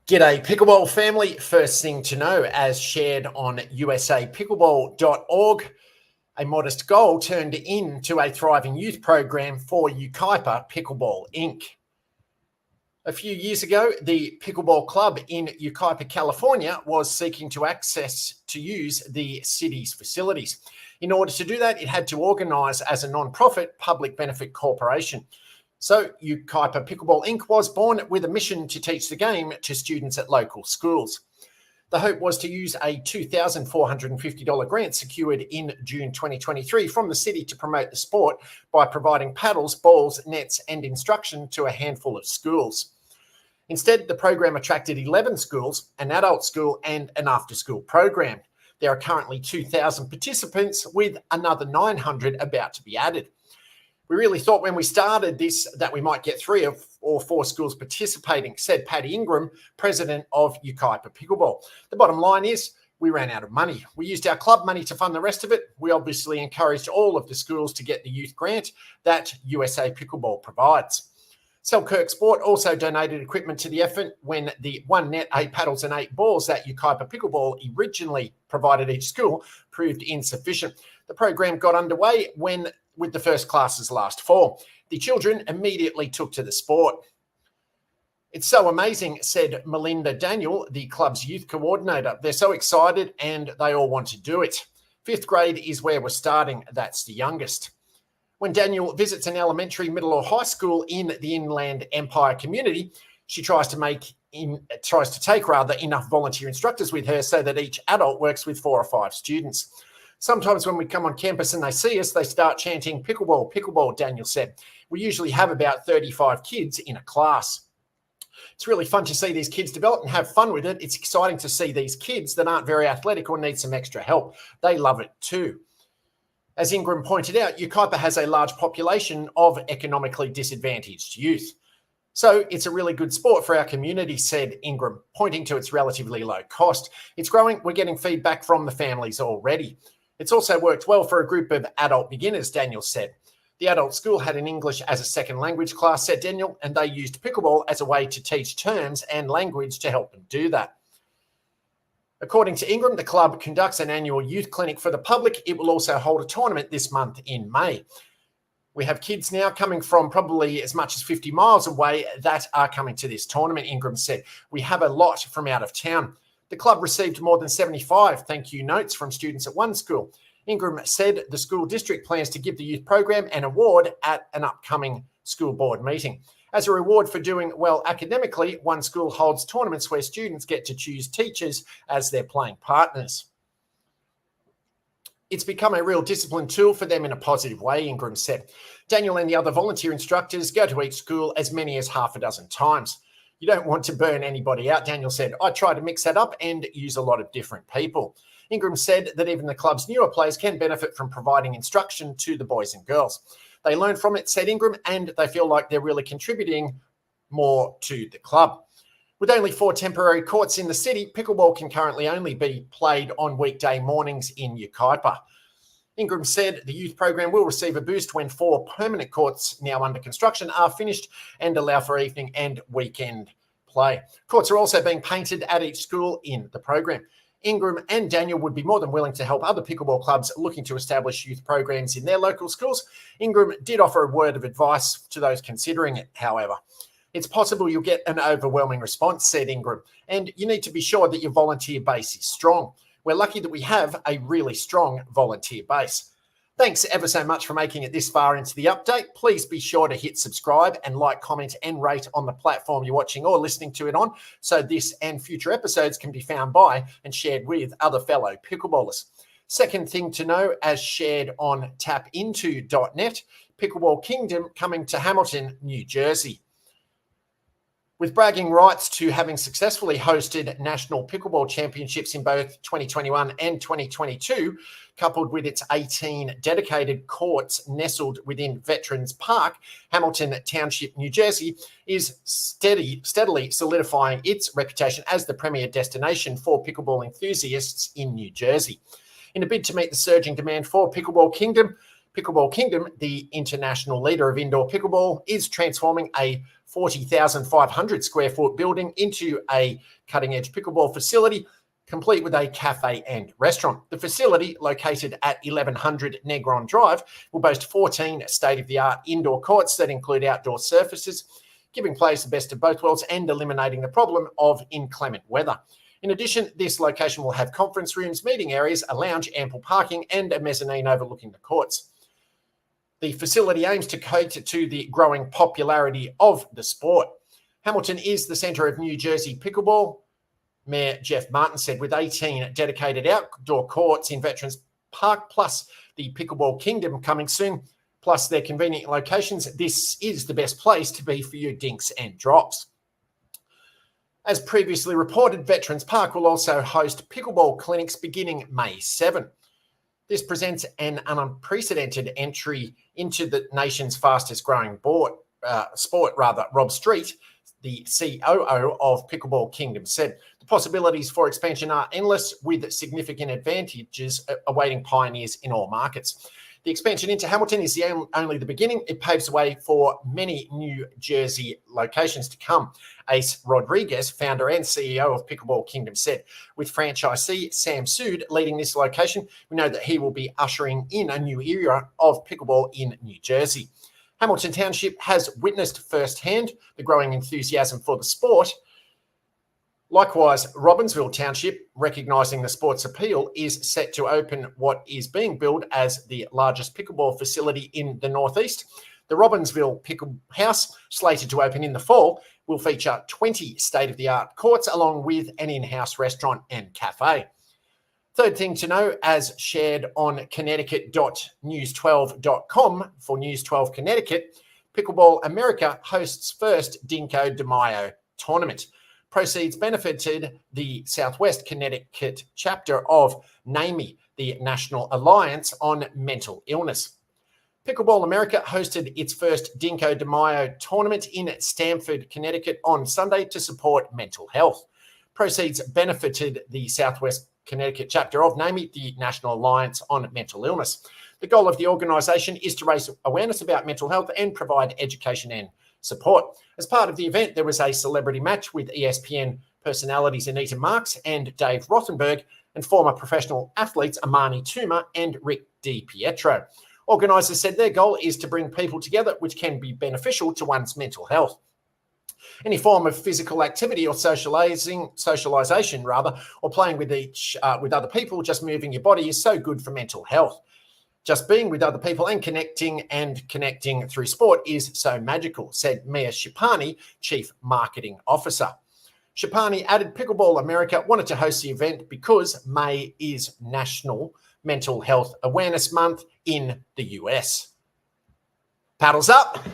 G'day Pickleball family. First thing to know, as shared on usapickleball.org, a modest goal turned into a thriving youth program for Ukaipa Pickleball Inc. A few years ago, the Pickleball Club in Ukaipa, California was seeking to use the city's facilities. In order to do that, it had to organise as a non-profit public benefit corporation. So Ukaipa Pickleball Inc. was born with a mission to teach the game to students at local schools. The hope was to use a $2,450 grant secured in June 2023 from the city to promote the sport by providing paddles, balls, nets, and instruction to a handful of schools. Instead, the program attracted 11 schools, an adult school, and an after-school program. There are currently 2,000 participants, with another 900 about to be added. We really thought when we started this that we might get 3 or 4 schools participating, said Paddy Ingram, president of Ukaipa Pickleball. The bottom line is we ran out of money. We used our club money to fund the rest of it. We obviously encouraged all of the schools to get the youth grant that USA Pickleball provides. Selkirk Sport also donated equipment to the effort when the 1 net, 8 paddles and 8 balls that Ukaipa Pickleball originally provided each school proved insufficient. The program got underway with the first classes last fall. The children immediately took to the sport. It's so amazing, said Melinda Daniel, the club's youth coordinator. They're so excited and they all want to do it. 5th grade is where we're starting. That's the youngest. When Daniel visits an elementary, middle or high school in the Inland Empire community, she tries to take enough volunteer instructors with her so that each adult works with 4 or 5 students. Sometimes when we come on campus and they see us, they start chanting pickleball, pickleball, Daniel said. We usually have about 35 kids in a class. It's really fun to see these kids develop and have fun with it. It's exciting to see these kids that aren't very athletic or need some extra help. They love it too. As Ingram pointed out, Ukaipa has a large population of economically disadvantaged youth. So it's a really good sport for our community, said Ingram, pointing to its relatively low cost. It's growing. We're getting feedback from the families already. It's also worked well for a group of adult beginners, Daniel said. The adult school had an English as a second language class, said Daniel, and they used pickleball as a way to teach terms and language to help them do that. According to Ingram, the club conducts an annual youth clinic for the public. It will also hold a tournament this month in May. We have kids now coming from probably as much as 50 miles away that are coming to this tournament, Ingram said. We have a lot from out of town. The club received more than 75 thank you notes from students at one school. Ingram said the school district plans to give the youth program an award at an upcoming school board meeting. As a reward for doing well academically, one school holds tournaments where students get to choose teachers as their playing partners. It's become a real discipline tool for them in a positive way, Ingram said. Daniel and the other volunteer instructors go to each school as many as half a dozen times. You don't want to burn anybody out, Daniel said. I try to mix that up and use a lot of different people. Ingram said that even the club's newer players can benefit from providing instruction to the boys and girls. They learn from it, said Ingram, and they feel like they're really contributing more to the club. With only 4 temporary courts in the city, pickleball can currently only be played on weekday mornings in Ukaipa. Ingram said the youth program will receive a boost when 4 permanent courts now under construction are finished and allow for evening and weekend play. Courts are also being painted at each school in the program. Ingram and Daniel would be more than willing to help other pickleball clubs looking to establish youth programs in their local schools. Ingram did offer a word of advice to those considering it, however. It's possible you'll get an overwhelming response, said Ingram, and you need to be sure that your volunteer base is strong. We're lucky that we have a really strong volunteer base. Thanks ever so much for making it this far into the update. Please be sure to hit subscribe and like, comment and rate on the platform you're watching or listening to it on so this and future episodes can be found by and shared with other fellow pickleballers. Second thing to know, as shared on tapinto.net, Pickleball Kingdom coming to Hamilton, New Jersey. With bragging rights to having successfully hosted national pickleball championships in both 2021 and 2022, coupled with its 18 dedicated courts nestled within Veterans Park, Hamilton Township, New Jersey, is steadily solidifying its reputation as the premier destination for pickleball enthusiasts in New Jersey. In a bid to meet the surging demand for Pickleball Kingdom, Pickleball Kingdom, the international leader of indoor pickleball, is transforming a 40,500 square foot building into a cutting-edge pickleball facility, complete with a cafe and restaurant. The facility, located at 1100 Negron Drive, will boast 14 state-of-the-art indoor courts that include outdoor surfaces, giving players the best of both worlds and eliminating the problem of inclement weather. In addition, this location will have conference rooms, meeting areas, a lounge, ample parking, and a mezzanine overlooking the courts. The facility aims to cater to the growing popularity of the sport. Hamilton is the centre of New Jersey pickleball, Mayor Jeff Martin said, with 18 dedicated outdoor courts in Veterans Park, plus the Pickleball Kingdom coming soon, plus their convenient locations. This is the best place to be for your dinks and drops. As previously reported, Veterans Park will also host pickleball clinics beginning May 7. This presents an unprecedented entry into the nation's fastest growing sport. Rob Street, the COO of Pickleball Kingdom, said the possibilities for expansion are endless, with significant advantages awaiting pioneers in all markets. The expansion into Hamilton is only the beginning. It paves the way for many New Jersey locations to come. Ace Rodriguez, founder and CEO of Pickleball Kingdom, said, with franchisee Sam Sood leading this location, we know that he will be ushering in a new era of pickleball in New Jersey. Hamilton Township has witnessed firsthand the growing enthusiasm for the sport. Likewise, Robbinsville Township, recognising the sport's appeal, is set to open what is being billed as the largest pickleball facility in the Northeast. The Robbinsville Pickle House, slated to open in the fall, will feature 20 state-of-the-art courts along with an in-house restaurant and cafe. Third thing to know, as shared on Connecticut.news12.com for News 12 Connecticut, Pickleball America hosts first Cinco de Mayo tournament. Proceeds benefited the Southwest Connecticut chapter of NAMI, the National Alliance on Mental Illness. Pickleball America hosted its first Cinco de Mayo tournament in Stamford, Connecticut on Sunday to support mental health. Proceeds benefited the Southwest Connecticut chapter of NAMI, the National Alliance on Mental Illness. The goal of the organisation is to raise awareness about mental health and provide education and support. As part of the event, there was a celebrity match with ESPN personalities Anita Marks and Dave Rothenberg and former professional athletes Amani Toomer and Rick DiPietro. Organisers said their goal is to bring people together, which can be beneficial to one's mental health. Any form of physical activity or socialization, or playing with other people, just moving your body is so good for mental health. Just being with other people and connecting through sport is so magical, said Mia Shipani, Chief Marketing Officer. Shipani added Pickleball America wanted to host the event because May is National Mental Health Awareness Month in the US. Paddles up.